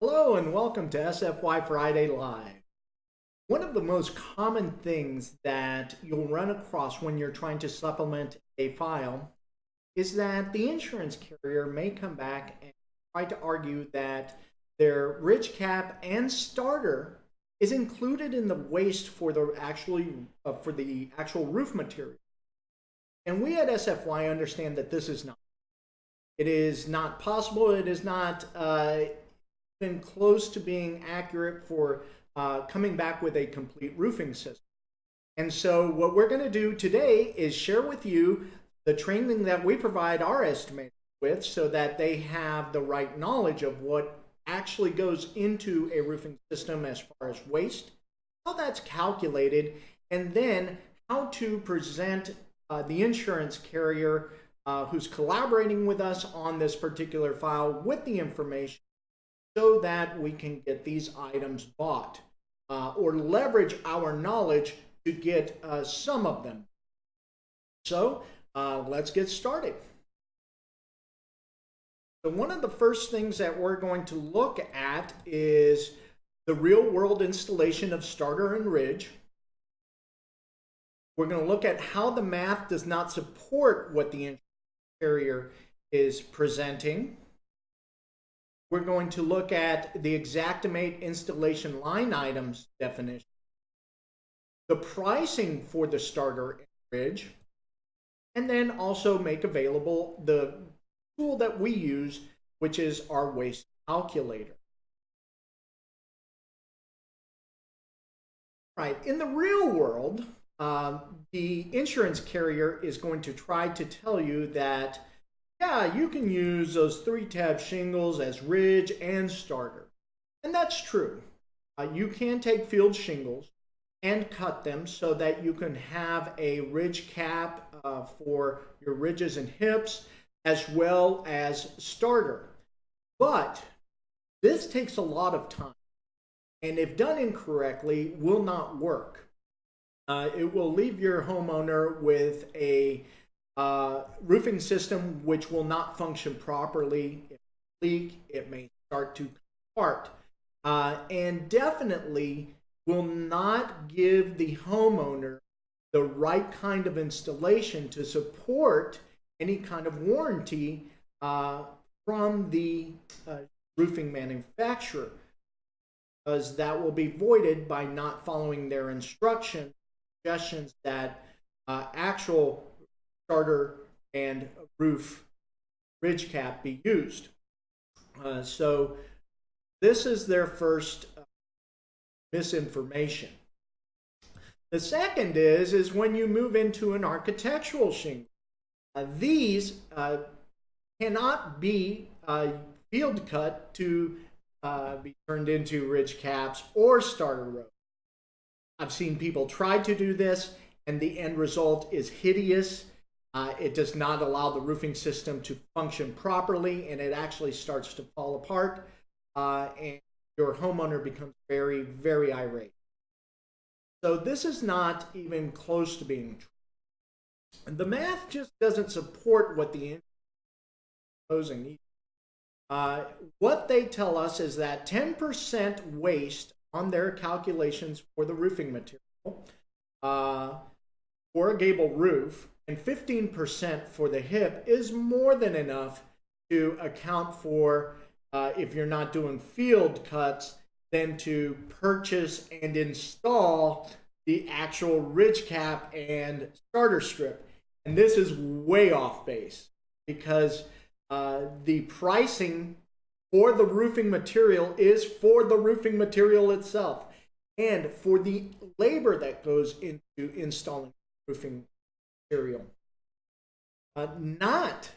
Hello and welcome to SFY Friday Live. One of the most common things that you'll run across when you're trying to supplement a file is that the insurance carrier may come back and try to argue that their ridge cap and starter is included in the waste for the actual roof material. And we at SFY understand that this is not. It is not possible. It is not been close to being accurate for coming back with a complete roofing system. And so what we're going to do today is share with you the training that we provide our estimators with so that they have the right knowledge of what actually goes into a roofing system as far as waste, how that's calculated, and then how to present the insurance carrier who's collaborating with us on this particular file with the information so that we can get these items bought or leverage our knowledge to get some of them. So let's get started. So one of the first things that we're going to look at is the real world installation of starter and ridge. We're going to look at how the math does not support what the insurance carrier is presenting. We're going to look at the Xactimate installation line items definition, the pricing for the starter and ridge, and then also make available the tool that we use, which is our waste calculator. Right, in the real world, the insurance carrier is going to try to tell you that yeah, you can use those 3-tab shingles as ridge and starter. And that's true. You can take field shingles and cut them so that you can have a ridge cap for your ridges and hips as well as starter. But this takes a lot of time and if done incorrectly will not work. It will leave your homeowner with a roofing system which will not function properly. It may leak, it may start to part, and definitely will not give the homeowner the right kind of installation to support any kind of warranty from the roofing manufacturer, because that will be voided by not following their suggestions that actual starter and roof ridge cap be used. So this is their first misinformation. The second is when you move into an architectural shingle. These cannot be field cut to be turned into ridge caps or starter rows. I've seen people try to do this and the end result is hideous. It does not allow the roofing system to function properly and it actually starts to fall apart and your homeowner becomes very, very irate. So this is not even close to being true. The math just doesn't support what the insurance is proposing. What they tell us is that 10% waste on their calculations for the roofing material for a gable roof and 15% for the hip is more than enough to account for, if you're not doing field cuts, then to purchase and install the actual ridge cap and starter strip. And this is way off base because the pricing for the roofing material is for the roofing material itself and for the labor that goes into installing roofing material, not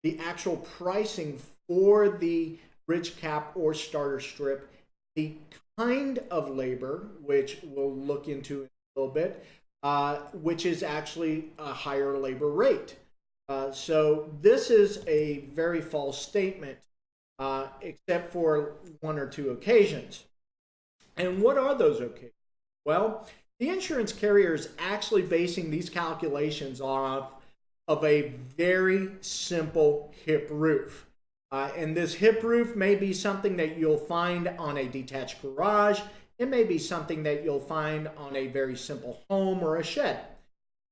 the actual pricing for the ridge cap or starter strip, the kind of labor, which we'll look into in a little bit, which is actually a higher labor rate. So this is a very false statement, except for one or two occasions. And what are those occasions? Well, the insurance carrier is actually basing these calculations off of a very simple hip roof. And this hip roof may be something that you'll find on a detached garage. It may be something that you'll find on a very simple home or a shed.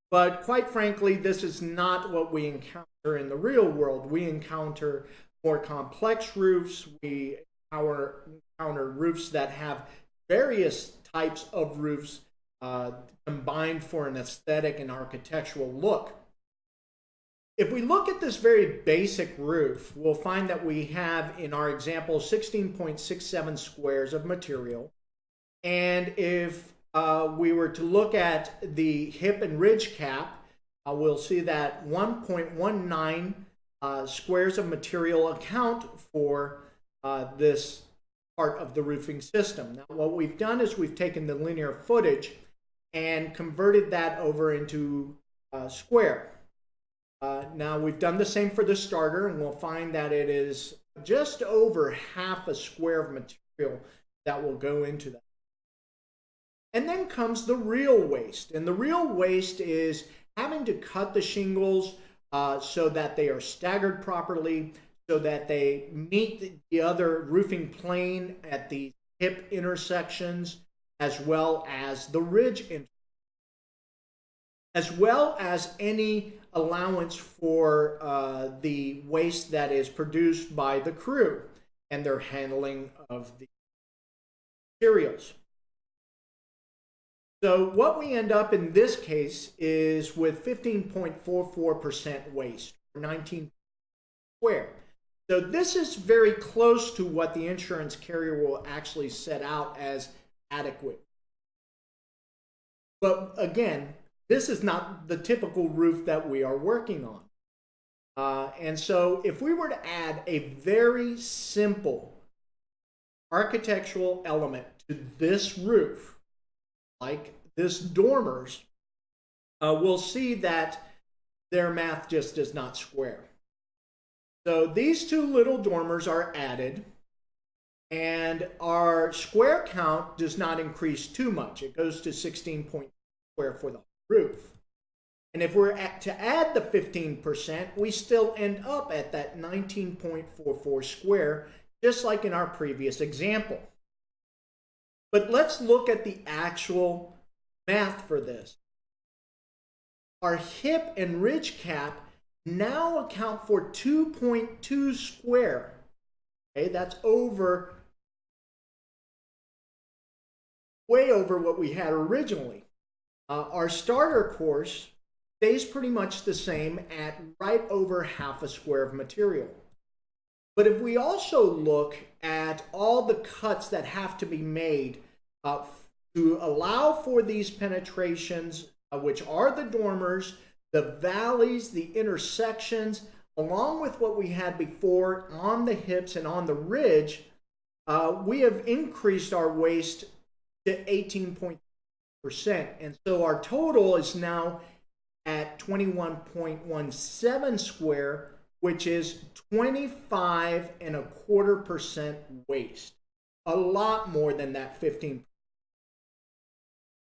But quite frankly, this is not what we encounter in the real world. We encounter more complex roofs. We encounter roofs that have various types of roofs combined for an aesthetic and architectural look. If we look at this very basic roof, we'll find that we have, in our example, 16.67 squares of material. And if we were to look at the hip and ridge cap, we'll see that 1.19 squares of material account for this part of the roofing system. Now, what we've done is we've taken the linear footage and converted that over into square. Now, we've done the same for the starter, and we'll find that it is just over half a square of material that will go into that. And then comes the real waste. And the real waste is having to cut the shingles so that they are staggered properly, so that they meet the other roofing plane at the hip intersections, as well as the ridge intersections, as well as any allowance for the waste that is produced by the crew and their handling of the materials. So what we end up in this case is with 15.44% waste, 19 square. So this is very close to what the insurance carrier will actually set out as adequate. But again, this is not the typical roof that we are working on. And so if we were to add a very simple architectural element to this roof, like this dormers, we'll see that their math just does not square. So these two little dormers are added, and our square count does not increase too much. It goes to 16 square for the roof. And if we're to add the 15%, we still end up at that 19.44 square, just like in our previous example. But let's look at the actual math for this. Our hip and ridge cap now account for 2.2 square. Okay, that's way over what we had originally. Our starter course stays pretty much the same at right over half a square of material. But if we also look at all the cuts that have to be made to allow for these penetrations, which are the dormers, the valleys, the intersections, along with what we had before on the hips and on the ridge, we have increased our waste to 18%. And so our total is now at 21.17 square, which is 25.25% waste. A lot more than that 15%.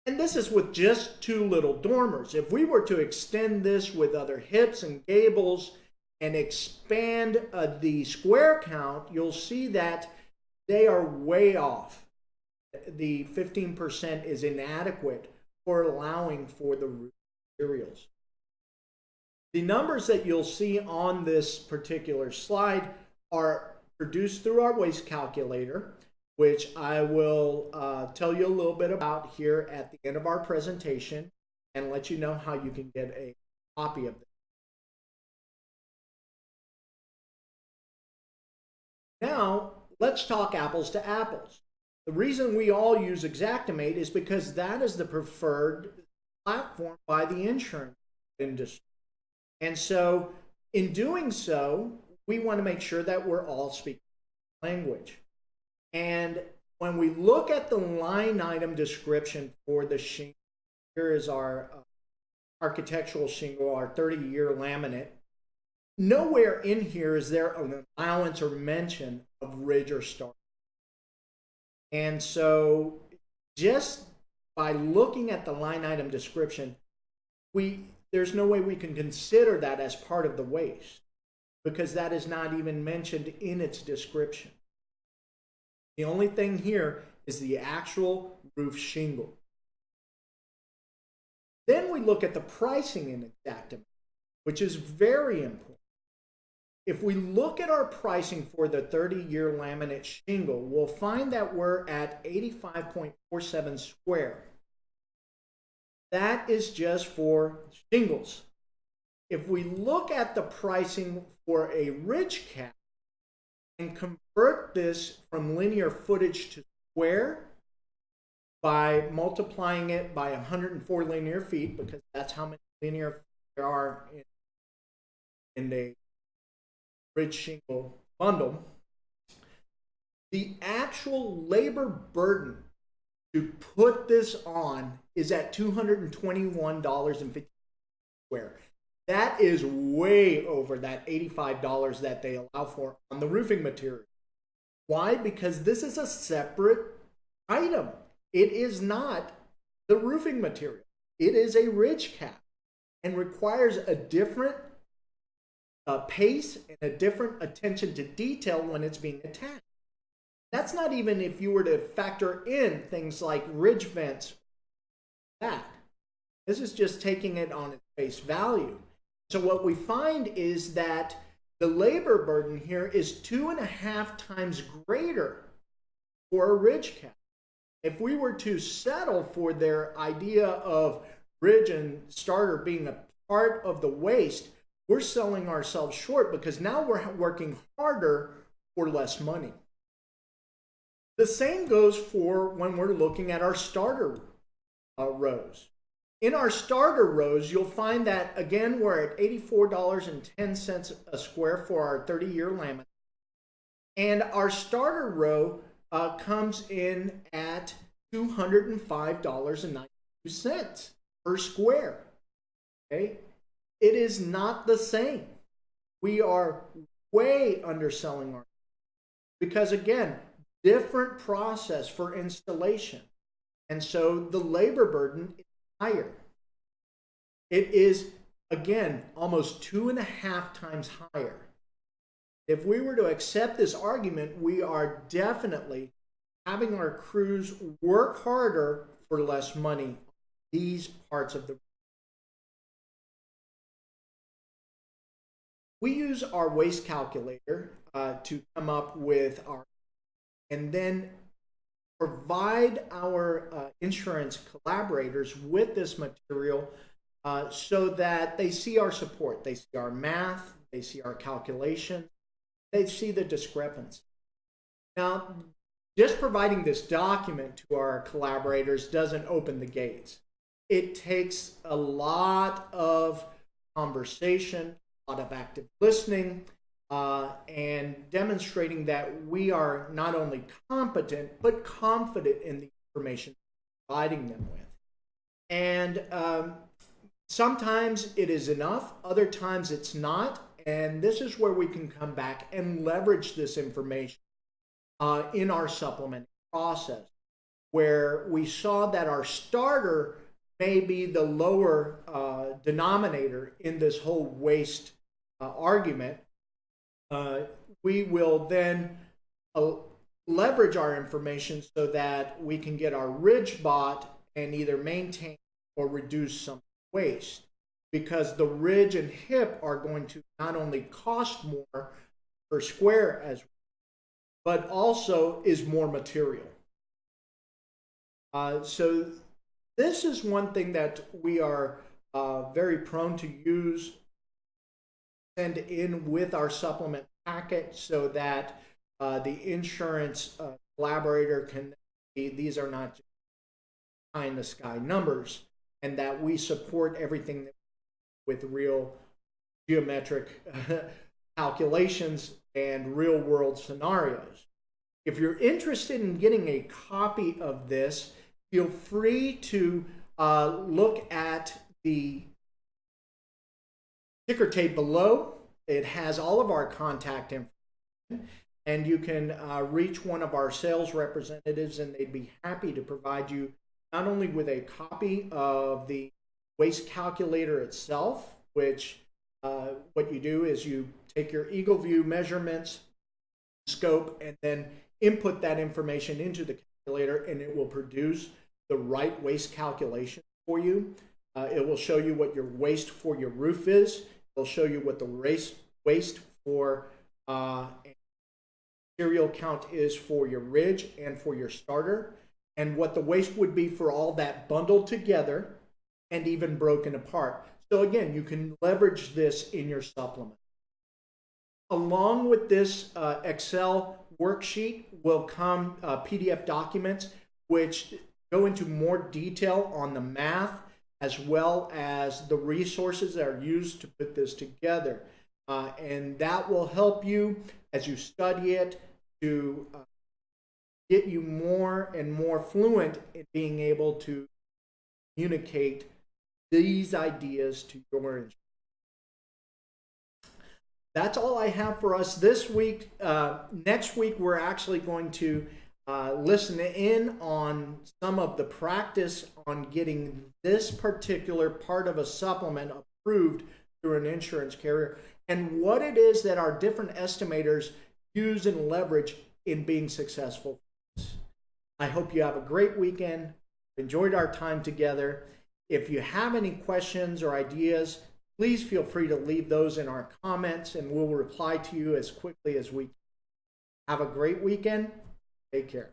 And this is with just two little dormers. If we were to extend this with other hips and gables and expand the square count, you'll see that they are way off. The 15% is inadequate for allowing for the roof materials. The numbers that you'll see on this particular slide are produced through our waste calculator, which I will tell you a little bit about here at the end of our presentation and let you know how you can get a copy of this. Now, let's talk apples to apples. The reason we all use Xactimate is because that is the preferred platform by the insurance industry. And so, in doing so, we want to make sure that we're all speaking language. And when we look at the line item description for the shingle, here is our architectural shingle, our 30-year laminate. Nowhere in here is there an allowance or mention of ridge or star. And so just by looking at the line item description, there's no way we can consider that as part of the waste. because that is not even mentioned in its description. The only thing here is the actual roof shingle. Then we look at the pricing in Exactamente, which is very important. If we look at our pricing for the 30-year laminate shingle, we'll find that we're at 85.47 square. That is just for shingles. If we look at the pricing for a ridge cap and convert this from linear footage to square by multiplying it by 104 linear feet, because that's how many linear feet there are in a ridge shingle bundle, the actual labor burden to put this on is at $221.50 square. That is way over that $85 that they allow for on the roofing material. Why? Because this is a separate item. It is not the roofing material. It is a ridge cap and requires a different pace and a different attention to detail when it's being attached. That's not even if you were to factor in things like ridge vents. This is just taking it on its face value. So what we find is that the labor burden here is 2.5 times greater for a ridge cap. If we were to settle for their idea of ridge and starter being a part of the waste, we're selling ourselves short because now we're working harder for less money. The same goes for when we're looking at our starter rows. In our starter rows, you'll find that, again, we're at $84.10 a square for our 30-year laminate. And our starter row comes in at $205.92 per square. Okay? It is not the same. We are way underselling our, because again, different process for installation. And so the labor burden is higher. It is, again, almost 2.5 times higher. If we were to accept this argument, we are definitely having our crews work harder for less money on these parts of the. We use our waste calculator to come up with our, and then provide our insurance collaborators with this material so that they see our support, they see our math, they see our calculation, they see the discrepancy. Now, just providing this document to our collaborators doesn't open the gates. It takes a lot of conversation, a lot of active listening, and demonstrating that we are not only competent, but confident in the information we're providing them with. And sometimes it is enough, other times it's not, and this is where we can come back and leverage this information in our supplement process, where we saw that our starter may be the lower denominator in this whole waste argument. We will then leverage our information so that we can get our ridge bought and either maintain or reduce some waste, because the ridge and hip are going to not only cost more per square as but also is more material. So this is one thing that we are very prone to use, send in with our supplement packet so that the insurance collaborator can see these are not just pie in the sky numbers, and that we support everything with real geometric calculations and real world scenarios. If you're interested in getting a copy of this, feel free to look at the ticker tape below. It has all of our contact information, and you can reach one of our sales representatives, and they'd be happy to provide you not only with a copy of the waste calculator itself, which what you do is you take your Eagle View measurements, scope, and then input that information into the calculator, and it will produce the right waste calculation for you. It will show you what your waste for your roof is. It'll show you what the waste for material count is for your ridge and for your starter, and what the waste would be for all that bundled together and even broken apart. So again, you can leverage this in your supplement. Along with this Excel worksheet will come PDF documents which go into more detail on the math as well as the resources that are used to put this together. And that will help you as you study it to get you more and more fluent in being able to communicate these ideas to your insurance. That's all I have for us this week. Next week, we're actually going to listen in on some of the practice on getting this particular part of a supplement approved through an insurance carrier, and what it is that our different estimators use and leverage in being successful. I hope you have a great weekend. Enjoyed our time together. If you have any questions or ideas, please feel free to leave those in our comments and we'll reply to you as quickly as we can. Have a great weekend. Take care.